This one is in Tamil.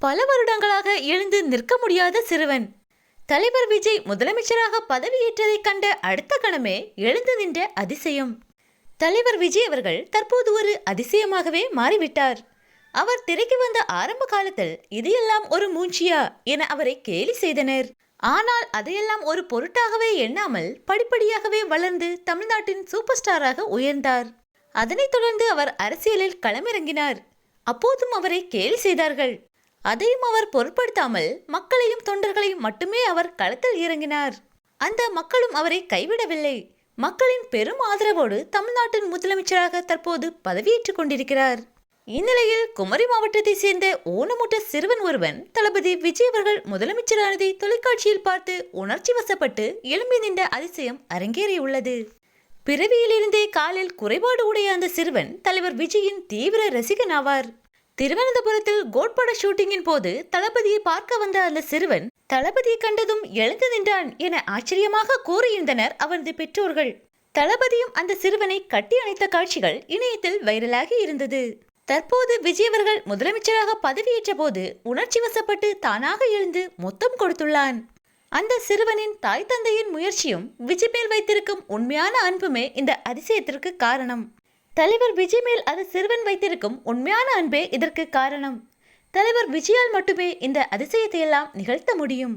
பல வருடங்களாக எழுந்து நிற்க முடியாத சிறுவன். தலைவர் விஜய் முதலமைச்சராக பதவியேற்றதைக் கண்ட அடுத்த கணமே எழுந்து நின்ற அதிசயம். தலைவர் விஜய் அவர்கள் தற்போது ஒரு அதிசயமாகவே மாறிவிட்டார். அவர் திரைக்கு வந்த ஆரம்ப காலத்தில் இது எல்லாம் ஒரு மூஞ்சியா என அவரை கேலி செய்தனர். ஆனால் அதையெல்லாம் ஒரு பொருட்டாகவே எண்ணாமல் படிப்படியாகவே வளர்ந்து தமிழ்நாட்டின் சூப்பர் ஸ்டாராக உயர்ந்தார். அதனைத் தொடர்ந்து அவர் அரசியலில் களமிறங்கினார். அப்போதும் அவரை கேலி செய்தார்கள். அதையும் அவர் பொருட்படுத்தாமல் மக்களையும் தொண்டர்களையும் மட்டுமே அவர் களத்தில் இறங்கினார். அந்த மக்களும் அவரை கைவிடவில்லை. மக்களின் பெரும் ஆதரவோடு தமிழ்நாட்டின் முதலமைச்சராக தற்போது பதவியேற்றுக் கொண்டிருக்கிறார். இந்நிலையில் குமரி மாவட்டத்தை சேர்ந்த ஊனமுற்ற சிறுவன் ஒருவன் தளபதி விஜய் அவர்கள் முதலமைச்சரானதை தொலைக்காட்சியில் பார்த்து உணர்ச்சி வசப்பட்டு எழும்பி நின்ற அதிசயம் அரங்கேறியுள்ளது. பிறவியிலிருந்தே காலில் குறைபாடு உடைய அந்த சிறுவன் தலைவர் விஜயின் தீவிர ரசிகன் ஆவார். திருவனந்தபுரத்தில் கோட் பட ஷூட்டிங்கின் போது தளபதியை பார்க்க வந்த அந்த சிறுவன் தளபதியை கண்டதும் எழுந்து நின்றான் என ஆச்சரியமாக கூறியிருந்தனர் அவரது பெற்றோர்கள். தளபதியும் அந்த சிறுவனை கட்டி அணைத்த காட்சிகள் இணையத்தில் வைரலாகி இருந்தது. தற்போது விஜய் அவர்கள் முதலமைச்சராக பதவியேற்ற போது உணர்ச்சி வசப்பட்டு தானாக எழுந்து மொத்தம் கொடுத்துள்ளான். அந்த சிறுவனின் தாய் தந்தையின் முயற்சியும் விஜய் மேல் வைத்திருக்கும் உண்மையான அன்புமே இந்த அதிசயத்திற்கு காரணம். தலைவர் விஜய் மேல் அது சிறுவன் வைத்திருக்கும் உண்மையான அன்பே இதற்கு காரணம். தலைவர் விஜயால் மட்டுமே இந்த அதிசயத்தையெல்லாம் நிகழ்த்த முடியும்.